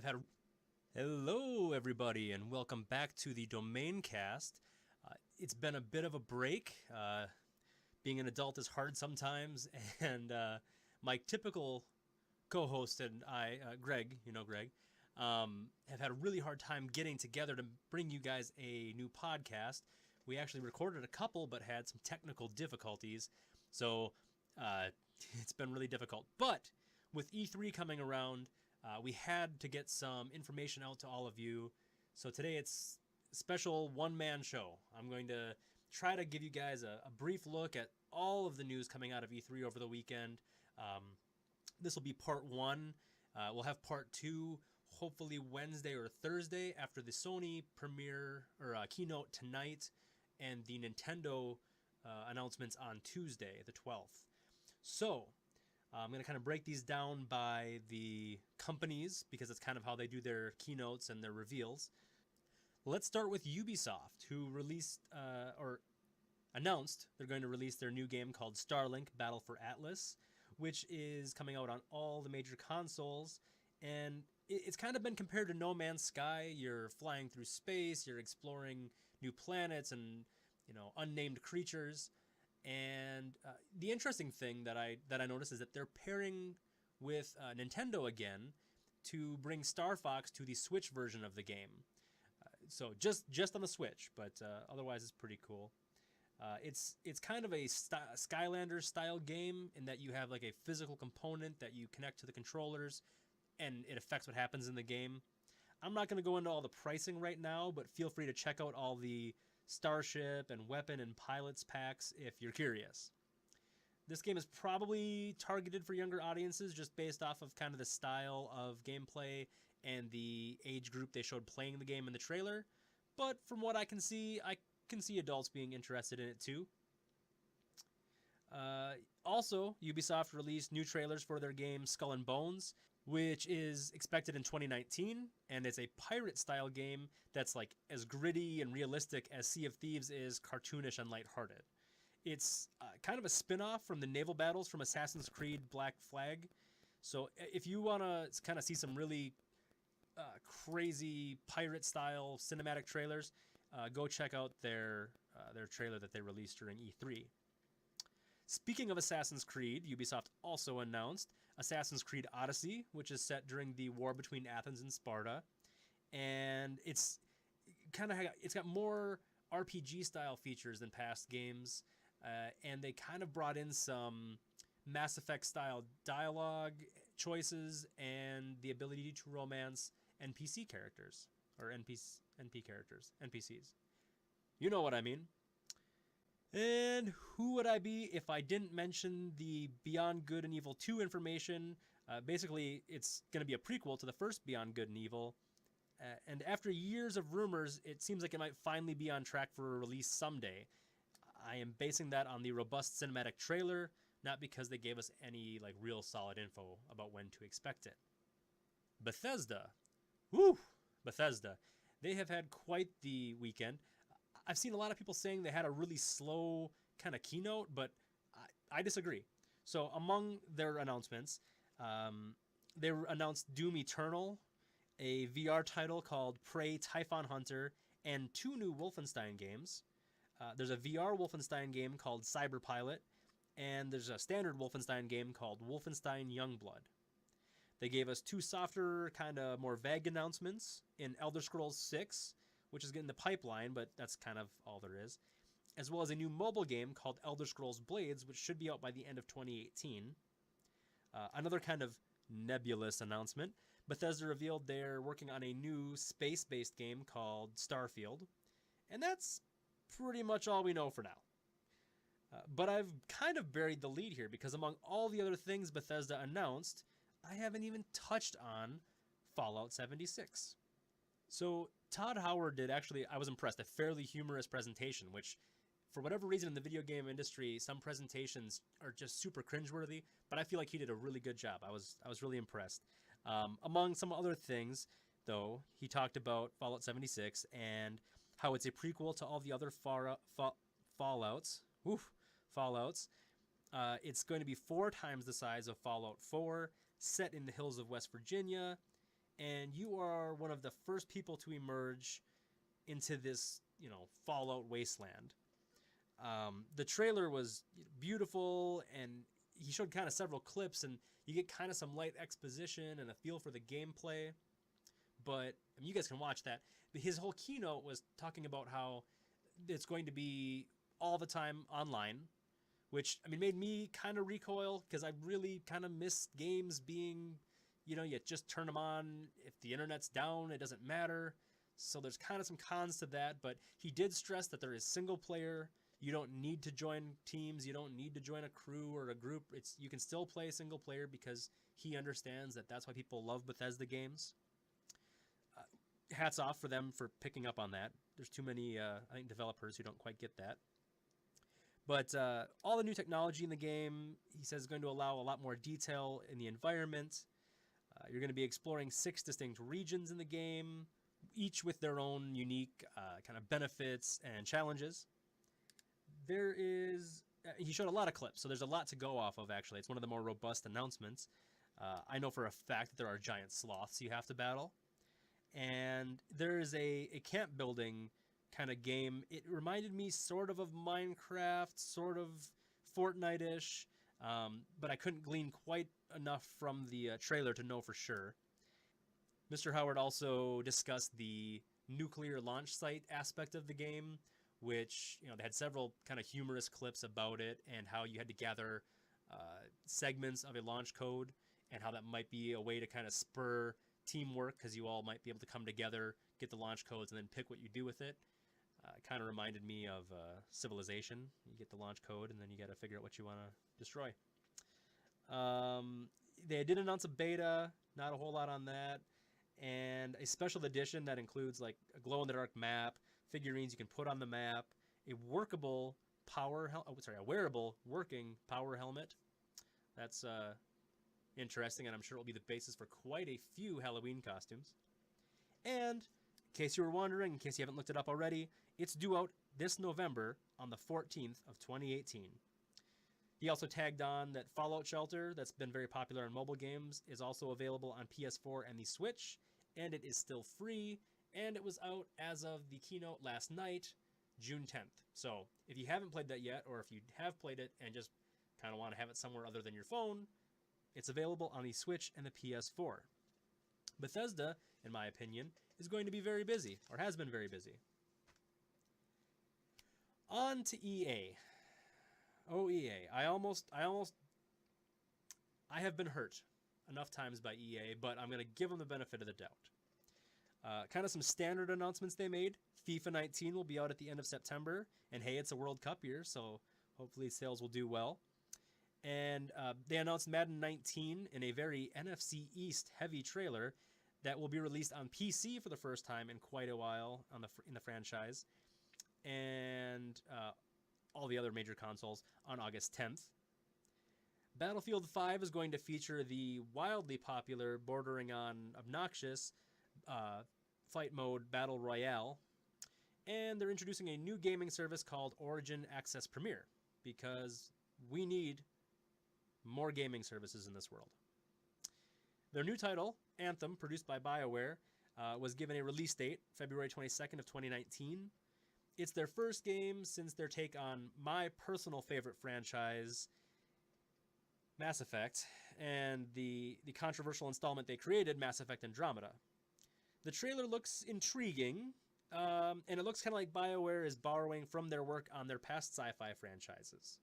have had. Hello, everybody, and welcome back to the DomainCast. It's been a bit of a break. Being an adult is hard sometimes, and my typical co-host and I, Greg, have had a really hard time getting together to bring you guys a new podcast. We actually recorded a couple, but had some technical difficulties, so it's been really difficult. But with E3 coming around, we had to get some information out to all of you. So today it's a special one-man show. I'm going to try to give you guys a brief look at all of the news coming out of E3 over the weekend. This will be part one. We'll have part two hopefully Wednesday or Thursday after the Sony premiere or keynote tonight and the Nintendo announcements on Tuesday, the 12th. So I'm going to kind of break these down by the companies because it's kind of how they do their keynotes and their reveals. Let's start with Ubisoft, who released or announced they're going to release their new game called Starlink Battle for Atlas, which is coming out on all the major consoles. And it's kind of been compared to No Man's Sky. You're flying through space, you're exploring new planets and, unnamed creatures. And the interesting thing that I noticed is that they're pairing with Nintendo again to bring Star Fox to the Switch version of the game. So just on the Switch, but otherwise it's pretty cool. It's kind of a Skylanders style game in that you have like a physical component that you connect to the controllers, and it affects what happens in the game. I'm not going to go into all the pricing right now, but feel free to check out all the Starship and Weapon and Pilots packs if you're curious. This game is probably targeted for younger audiences just based off of kind of the style of gameplay and the age group they showed playing the game in the trailer. But from what I can see adults being interested in it too. Also, Ubisoft released new trailers for their game Skull and Bones, which is expected in 2019, and it's a pirate-style game that's like as gritty and realistic as Sea of Thieves is cartoonish and lighthearted. It's kind of a spin-off from the naval battles from Assassin's Creed Black Flag. So if you want to kind of see some really crazy pirate-style cinematic trailers, go check out their trailer that they released during E3. Speaking of Assassin's Creed, Ubisoft also announced Assassin's Creed Odyssey, which is set during the war between Athens and Sparta, and it's got more RPG style features than past games, and they kind of brought in some Mass Effect style dialogue choices and the ability to romance NPC characters or NPCs. You know what I mean. And who would I be if I didn't mention the Beyond Good and Evil 2 information? Basically, it's going to be a prequel to the first Beyond Good and Evil. And after years of rumors, it seems like it might finally be on track for a release someday. I am basing that on the robust cinematic trailer, not because they gave us any real solid info about when to expect it. Bethesda. Woo! Bethesda. They have had quite the weekend. I've seen a lot of people saying they had a really slow kind of keynote, but I disagree. So among their announcements, they announced Doom Eternal, a VR title called Prey Typhon Hunter, and 2 new Wolfenstein games. There's a VR Wolfenstein game called Cyberpilot, and there's a standard Wolfenstein game called Wolfenstein Youngblood. They gave us 2 softer, kind of more vague announcements in Elder Scrolls 6, which is getting the pipeline, but that's kind of all there is, as well as a new mobile game called Elder Scrolls Blades, which should be out by the end of 2018. Another kind of nebulous announcement, Bethesda revealed they're working on a new space-based game called Starfield, and that's pretty much all we know for now. But I've kind of buried the lead here because among all the other things Bethesda announced, I haven't even touched on Fallout 76. So Todd Howard did I was impressed, a fairly humorous presentation, which for whatever reason in the video game industry, some presentations are just super cringeworthy, but I feel like he did a really good job. I was really impressed. Among some other things, though, he talked about Fallout 76 and how it's a prequel to all the other Fallouts. It's going to be 4 times the size of Fallout 4, set in the hills of West Virginia, and you are one of the first people to emerge into this, Fallout wasteland. The trailer was beautiful, and he showed kind of several clips, and you get kind of some light exposition and a feel for the gameplay. But you guys can watch that. His whole keynote was talking about how it's going to be all the time online, which made me kind of recoil, because I really kind of miss games being, you just turn them on. If the internet's down, it doesn't matter. So there's kind of some cons to that, but he did stress that there is single player. You don't need to join teams. You don't need to join a crew or a group. You can still play single player, because he understands that that's why people love Bethesda games. Hats off for them for picking up on that. There's too many, I think, developers who don't quite get that. But all the new technology in the game, he says, is going to allow a lot more detail in the environment. You're going to be exploring 6 distinct regions in the game, each with their own unique kind of benefits and challenges. He showed a lot of clips, so there's a lot to go off of, actually. It's one of the more robust announcements. I know for a fact that there are giant sloths you have to battle. And there is a camp building kind of game. It reminded me sort of Minecraft, sort of Fortnite-ish, but I couldn't glean quite enough from the trailer to know for sure. Mr. Howard also discussed the nuclear launch site aspect of the game, which, they had several kind of humorous clips about it, and how you had to gather segments of a launch code, and how that might be a way to kind of spur teamwork, because you all might be able to come together, get the launch codes, and then pick what you do with it. Kind of reminded me of Civilization. You get the launch code, and then you got to figure out what you want to destroy. They did announce a beta, not a whole lot on that, and a special edition that includes like a glow-in-the-dark map, figurines you can put on the map, a wearable working power helmet. That's interesting, and I'm sure it will be the basis for quite a few Halloween costumes. And in case you were wondering, in case you haven't looked it up already, it's due out this November on the 14th of 2018. He also tagged on that Fallout Shelter, that's been very popular in mobile games, is also available on PS4 and the Switch, and it is still free, and it was out as of the keynote last night, June 10th. So if you haven't played that yet, or if you have played it and just kind of want to have it somewhere other than your phone, it's available on the Switch and the PS4. Bethesda, in my opinion, is going to be very busy, or has been very busy. On to EA. Oh, EA. I have been hurt enough times by EA, but I'm going to give them the benefit of the doubt. Kind of some standard announcements they made. FIFA 19 will be out at the end of September, and hey, it's a World Cup year, so hopefully sales will do well. And they announced Madden 19 in a very NFC East heavy trailer that will be released on PC for the first time in quite a while in the franchise, and all the other major consoles on August 10th. Battlefield 5 is going to feature the wildly popular, bordering on obnoxious, fight mode Battle Royale, and they're introducing a new gaming service called Origin Access Premier, because we need more gaming services in this world. Their new title, Anthem, produced by BioWare, was given a release date, February 22nd of 2019. It's their first game since their take on my personal favorite franchise, Mass Effect, and the controversial installment they created, Mass Effect Andromeda. The trailer looks intriguing, and it looks kind of like BioWare is borrowing from their work on their past sci-fi franchises.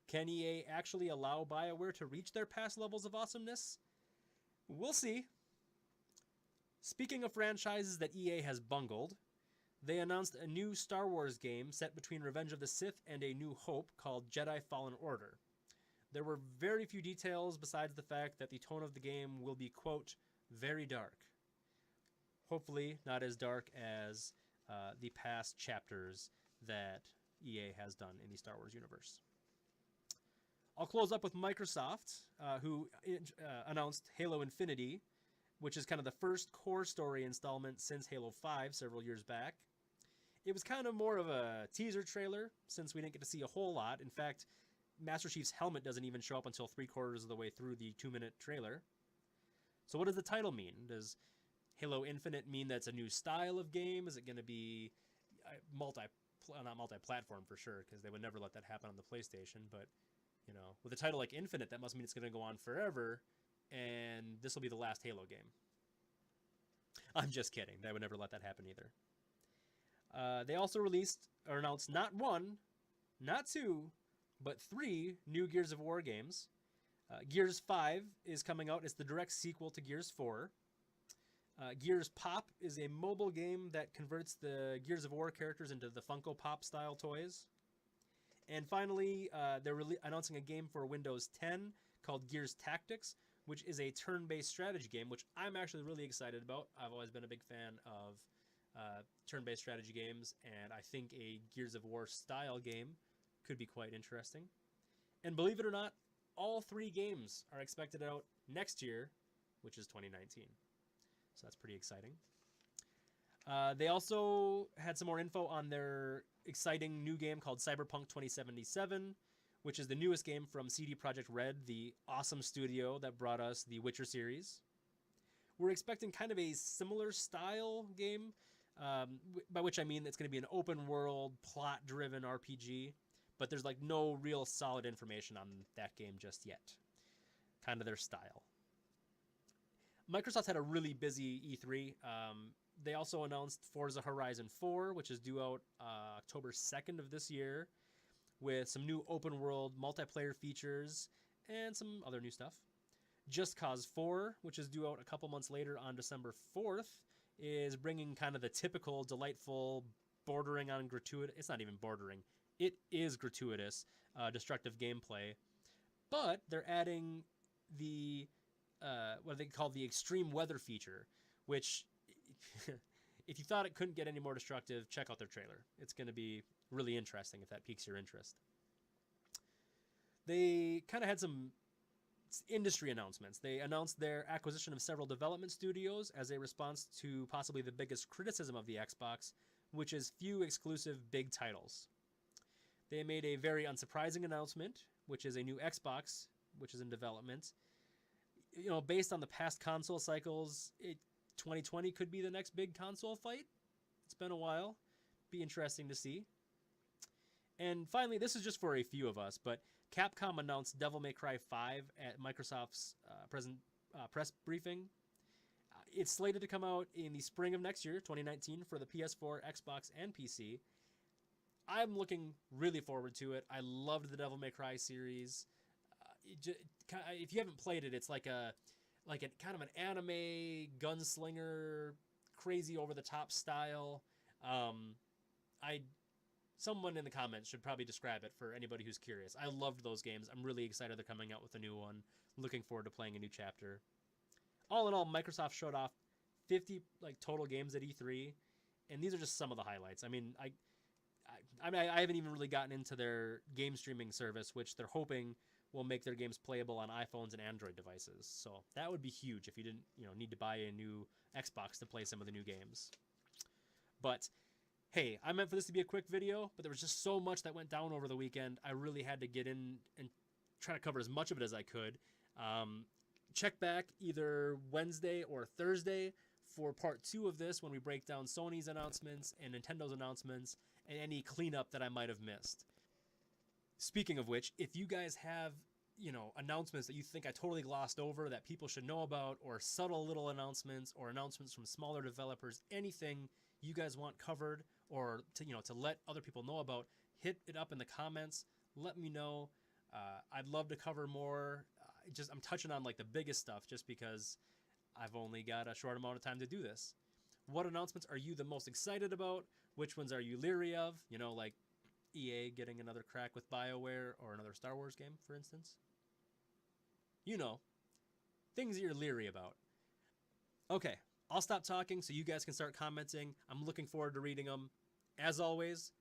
Can EA actually allow BioWare to reach their past levels of awesomeness? We'll see. Speaking of franchises that EA has bungled, they announced a new Star Wars game set between Revenge of the Sith and A New Hope called Jedi Fallen Order. There were very few details besides the fact that the tone of the game will be, quote, very dark. Hopefully not as dark as the past chapters that EA has done in the Star Wars universe. I'll close up with Microsoft, who announced Halo Infinity, which is kind of the first core story installment since Halo 5 several years back. It was kind of more of a teaser trailer, since we didn't get to see a whole lot. In fact, Master Chief's helmet doesn't even show up until 3/4 of the way through the 2-minute trailer. So what does the title mean? Does Halo Infinite mean that's a new style of game? Is it going to be not multi-platform for sure, because they would never let that happen on the PlayStation, but with a title like Infinite, that must mean it's going to go on forever, and this will be the last Halo game. I'm just kidding. They would never let that happen either. They also announced not one, not two, but 3 new Gears of War games. Gears 5 is coming out. It's the direct sequel to Gears 4. Gears Pop is a mobile game that converts the Gears of War characters into the Funko Pop style toys. And finally, they're announcing a game for Windows 10 called Gears Tactics, which is a turn-based strategy game, which I'm actually really excited about. I've always been a big fan of turn-based strategy games, and I think a Gears of War style game could be quite interesting. And believe it or not, all 3 games are expected out next year, which is 2019. So that's pretty exciting. They also had some more info on their exciting new game called Cyberpunk 2077, which is the newest game from CD Projekt Red, the awesome studio that brought us the Witcher series. We're expecting kind of a similar style game, by which I mean it's going to be an open world, plot-driven RPG, but there's no real solid information on that game just yet. Kind of their style. Microsoft had a really busy E3. They also announced Forza Horizon 4, which is due out October 2nd of this year, with some new open world multiplayer features and some other new stuff. Just Cause 4, which is due out a couple months later on December 4th, is bringing kind of the typical, delightful, bordering on gratuitous, it's not even bordering, it is gratuitous, destructive gameplay. But they're adding the, what they call the extreme weather feature, which, if you thought it couldn't get any more destructive, check out their trailer. It's going to be really interesting if that piques your interest. They kind of had some industry announcements. They announced their acquisition of several development studios as a response to possibly the biggest criticism of the Xbox, which is few exclusive big titles. They made a very unsurprising announcement, which is a new Xbox, which is in development. Based on the past console cycles, 2020 could be the next big console fight. It's been a while. Be interesting to see. And finally, this is just for a few of us, but Capcom announced Devil May Cry 5 at Microsoft's press briefing. It's slated to come out in the spring of next year, 2019, for the PS4, Xbox, and PC. I'm looking really forward to it. I loved the Devil May Cry series. If you haven't played it, it's like a kind of an anime gunslinger, crazy over the top style. Someone in the comments should probably describe it for anybody who's curious. I loved those games. I'm really excited they're coming out with a new one. Looking forward to playing a new chapter. All in all, Microsoft showed off 50 total games at E3, and these are just some of the highlights. I mean, I haven't even really gotten into their game streaming service, which they're hoping will make their games playable on iPhones and Android devices. So that would be huge if you didn't, need to buy a new Xbox to play some of the new games. But hey, I meant for this to be a quick video, but there was just so much that went down over the weekend. I really had to get in and try to cover as much of it as I could. Check back either Wednesday or Thursday for part 2 of this, when we break down Sony's announcements and Nintendo's announcements and any cleanup that I might have missed. Speaking of which, if you guys have, announcements that you think I totally glossed over that people should know about, or subtle little announcements, or announcements from smaller developers, anything you guys want covered, or to let other people know about, hit it up in the comments. Let me know. I'd love to cover more. I'm touching on the biggest stuff just because I've only got a short amount of time to do this. What announcements are you the most excited about? Which ones are you leery of? Like EA getting another crack with BioWare or another Star Wars game, for instance. Things that you're leery about. Okay, I'll stop talking so you guys can start commenting. I'm looking forward to reading them. As always,